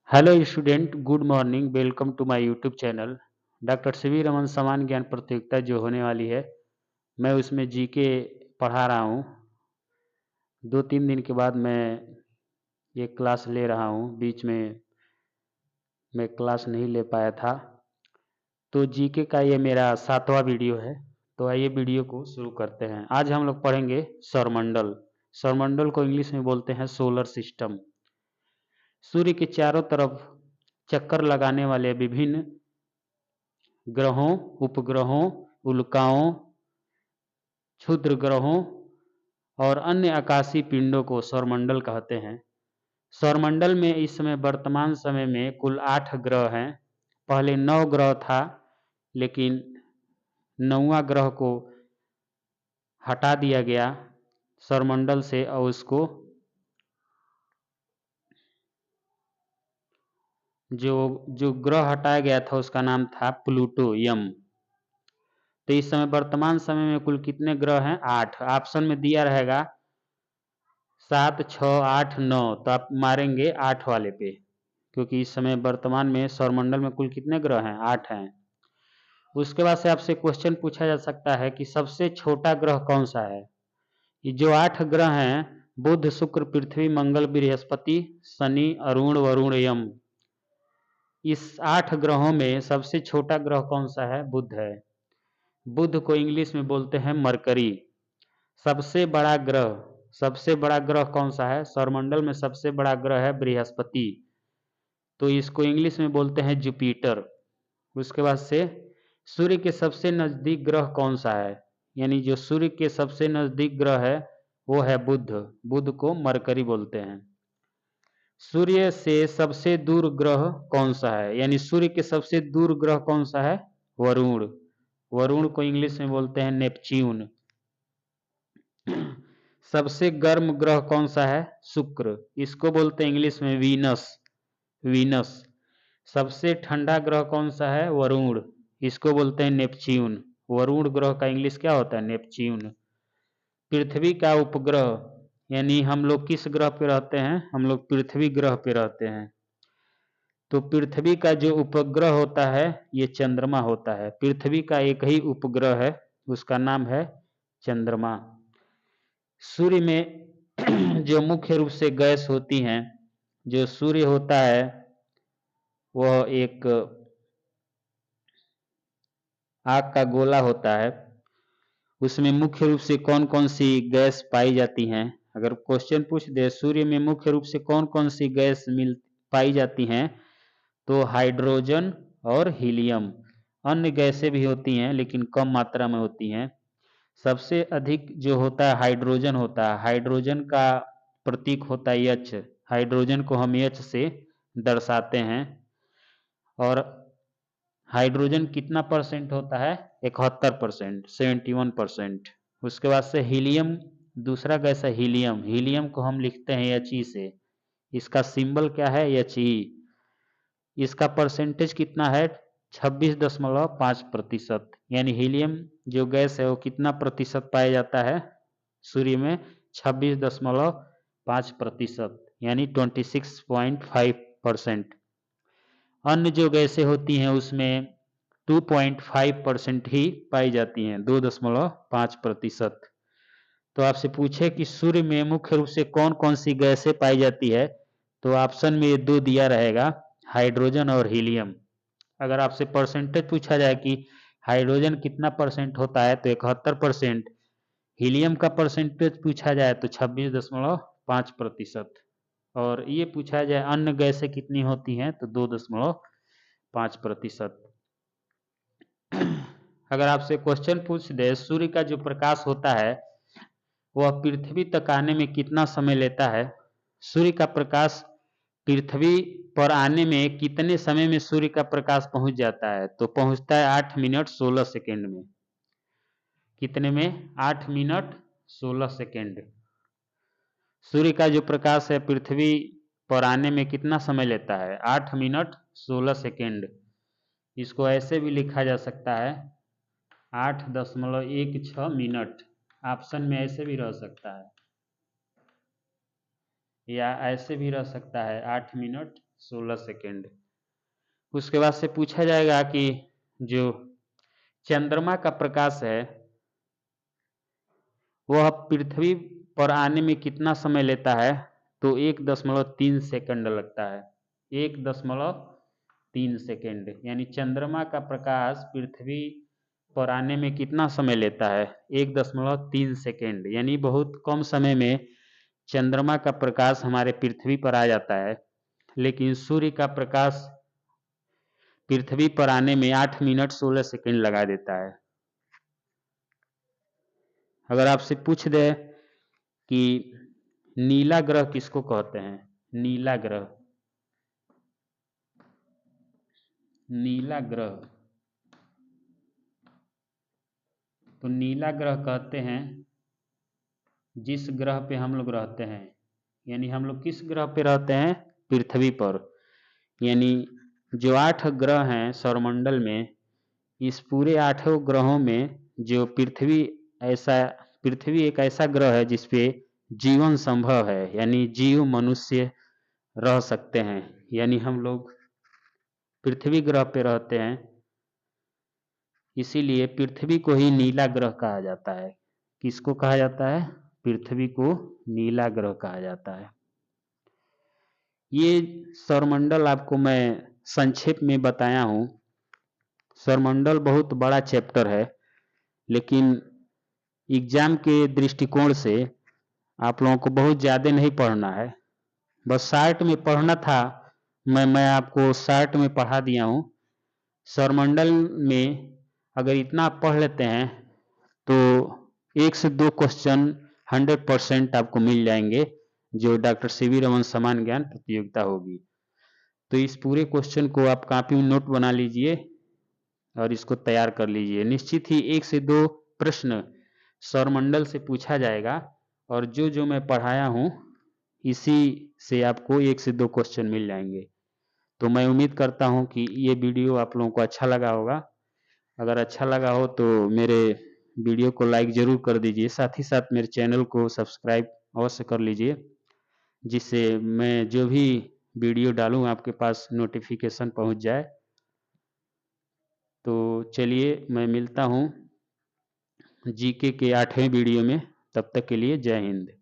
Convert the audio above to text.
Hello student, good morning. Welcome to my YouTube channel. Doctor CV Raman समान ज्ञान प्रतियोगिता जो होने वाली है, मैं उसमें जीके पढ़ा रहा हूँ। 2-3 दिन के बाद मैं ये क्लास ले रहा हूँ। बीच में मैं क्लास नहीं ले पाया था, तो जीके का ये मेरा 7वां वीडियो है। तो आइए वीडियो को शुरू करते हैं। आज हम लोग पढ़ेंगे सौरमंडल। सौरमंडल को इंग्लिश में बोलते हैं सोलर सिस्टम। सूर्य के चारों तरफ चक्कर लगाने वाले विभिन्न ग्रहों, उपग्रहों, उल्काओं, क्षुद्र ग्रहों और अन्य आकाशीय पिंडों को सौरमंडल कहते हैं। सौरमंडल में इस समय वर्तमान समय में कुल 8 ग्रह हैं। पहले 9 ग्रह था, लेकिन 9वां ग्रह को हटा दिया गया सौरमंडल से और उसको जो ग्रह हटाया गया था उसका नाम था प्लूटो, यम। तो इस समय वर्तमान समय में कुल कितने ग्रह हैं? 8। ऑप्शन में दिया रहेगा 7, 6, 8, 9, तो आप मारेंगे 8 वाले पे, क्योंकि इस समय वर्तमान में सौरमंडल में कुल कितने ग्रह हैं? 8 हैं। उसके बाद से आपसे क्वेश्चन पूछा जा सकता है कि सबसे छोटा ग्रह कौन सा है? ये जो 8 ग्रह हैं, बुध, शुक्र, पृथ्वी, मंगल, बृहस्पति, शनि, अरुण, वरुण, यम। इस 8 ग्रहों में सबसे छोटा ग्रह कौन सा है? बुध है। बुध को इंग्लिश में बोलते हैं मरकरी। सबसे बड़ा ग्रह कौन सा है? सौरमंडल में सबसे बड़ा ग्रह है बृहस्पति, तो इसको इंग्लिश में बोलते हैं जुपिटर। उसके बाद से सूर्य के सबसे नजदीक ग्रह कौन सा है? यानी जो सूर्य के सबसे नजदीक ग्रह है वो है बुध। बुध को मरकरी बोलते हैं। सूर्य से सबसे दूर ग्रह कौन सा है? यानी सूर्य के सबसे दूर ग्रह कौन सा है? वरुण। वरुण को इंग्लिश में बोलते हैं नेपच्यून। सबसे गर्म ग्रह कौन सा है? शुक्र। इसको बोलते हैं इंग्लिश में वीनस। वीनस। सबसे ठंडा ग्रह कौन सा है? वरुण। इसको बोलते हैं नेपच्यून। वरुण ग्रह का इंग्लिश क्या होता है? नेपच्यून। पृथ्वी का उपग्रह, यानी हम लोग किस ग्रह पे रहते हैं? हम लोग पृथ्वी ग्रह पे रहते हैं। तो पृथ्वी का जो उपग्रह होता है ये चंद्रमा होता है। पृथ्वी का एक ही उपग्रह है, उसका नाम है चंद्रमा। सूर्य में जो मुख्य रूप से गैस होती हैं, जो सूर्य होता है वह एक आग का गोला होता है। उसमें मुख्य रूप से कौन कौन सी गैस पाई जाती हैं? अगर क्वेश्चन पूछ दे सूर्य में मुख्य रूप से कौन कौन सी गैस पाई जाती हैं, तो हाइड्रोजन और हीलियम। अन्य गैसें भी होती हैं लेकिन कम मात्रा में होती हैं। सबसे अधिक जो होता है हाइड्रोजन होता है। हाइड्रोजन का प्रतीक होता है एच। हाइड्रोजन को हम एच से दर्शाते हैं। और हाइड्रोजन कितना परसेंट होता है? 71%, 71%। उसके बाद से हीलियम, दूसरा गैस है हीलियम। हीलियम को हम लिखते हैं एच ई से। इसका सिंबल क्या है? H E. इसका परसेंटेज कितना है? 26.5%। यानी हीलियम जो गैस है वो कितना प्रतिशत पाया जाता है सूर्य में? 26.5%, यानी 26.5%। अन्य जो गैसें होती हैं उसमें 2.5% ही पाई जाती हैं, 2.5%। तो आपसे पूछे कि सूर्य में मुख्य रूप से कौन कौन सी गैसें पाई जाती है, तो ऑप्शन में ये दो दिया रहेगा, हाइड्रोजन और हीलियम। अगर आपसे परसेंटेज पूछा जाए कि हाइड्रोजन कितना परसेंट होता है, तो 71%। हीलियम का परसेंटेज पूछा जाए तो 26.5%। और ये पूछा जाए अन्य गैसें कितनी होती हैं, तो 2.5%। अगर आपसे क्वेश्चन पूछ दे सूर्य का जो प्रकाश होता है वह पृथ्वी तक आने में कितना समय लेता है? सूर्य का प्रकाश पृथ्वी पर आने में कितने समय में सूर्य का प्रकाश पहुंच जाता है? तो पहुंचता है 8 मिनट 16 सेकेंड में। कितने में? 8 मिनट 16 सेकेंड। सूर्य का जो प्रकाश है पृथ्वी पर आने में कितना समय लेता है? 8 मिनट 16 सेकेंड। इसको ऐसे भी लिखा जा सकता है 8.16 मिनट। ऑप्शन में ऐसे भी रह सकता है, या ऐसे भी रह सकता है 8 मिनट 16 सेकेंड। उसके बाद से पूछा जाएगा कि जो चंद्रमा का प्रकाश है वह पृथ्वी पर आने में कितना समय लेता है, तो 1.3 सेकंड लगता है। 1.3 सेकंड, यानी चंद्रमा का प्रकाश पृथ्वी पर आने में कितना समय लेता है, 1.3 सेकंड, यानी बहुत कम समय में चंद्रमा का प्रकाश हमारे पृथ्वी पर आ जाता है। लेकिन सूर्य का प्रकाश पृथ्वी पर आने में 8 मिनट 16 सेकंड लगा देता है। अगर आपसे पूछ दे कि नीला ग्रह किसको कहते हैं, नीला ग्रह, नीला ग्रह, तो नीला ग्रह कहते हैं जिस ग्रह पे हम लोग रहते हैं, यानी हम लोग किस ग्रह पे रहते हैं, पृथ्वी पर। यानी जो 8 ग्रह हैं सौरमंडल में, इस पूरे 8 ग्रहों में जो पृथ्वी एक ऐसा ग्रह है जिसपे जीवन संभव है, यानी जीव मनुष्य रह सकते हैं। यानी हम लोग पृथ्वी ग्रह पे रहते हैं, इसीलिए पृथ्वी को ही नीला ग्रह कहा जाता है। किसको कहा जाता है, पृथ्वी को नीला ग्रह कहा जाता है। ये सौरमंडल आपको मैं संक्षेप में बताया हूं। सौरमंडल बहुत बड़ा चैप्टर है, लेकिन एग्जाम के दृष्टिकोण से आप लोगों को बहुत ज़्यादा नहीं पढ़ना है, बस शार्ट में पढ़ना था। मैं आपको शार्ट में पढ़ा दिया हूँ। सौरमंडल में अगर इतना आप पढ़ लेते हैं तो 1 से 2 क्वेश्चन 100% आपको मिल जाएंगे जो डॉक्टर सीवी रमन समान ज्ञान प्रतियोगिता होगी। तो इस पूरे क्वेश्चन को आप कॉपी में नोट बना लीजिए और इसको तैयार कर लीजिए। निश्चित ही 1 से 2 प्रश्न सौरमंडल से पूछा जाएगा, और जो मैं पढ़ाया हूँ इसी से आपको 1 से 2 क्वेश्चन मिल जाएंगे। तो मैं उम्मीद करता हूँ कि ये वीडियो आप लोगों को अच्छा लगा होगा। अगर अच्छा लगा हो तो मेरे वीडियो को लाइक ज़रूर कर दीजिए, साथ ही साथ मेरे चैनल को सब्सक्राइब अवश्य कर लीजिए, जिससे मैं जो भी वीडियो डालूँ आपके पास नोटिफिकेशन पहुंच जाए। तो चलिए मैं मिलता हूँ जीके के 8वें वीडियो में, तब तक के लिए जय हिंद।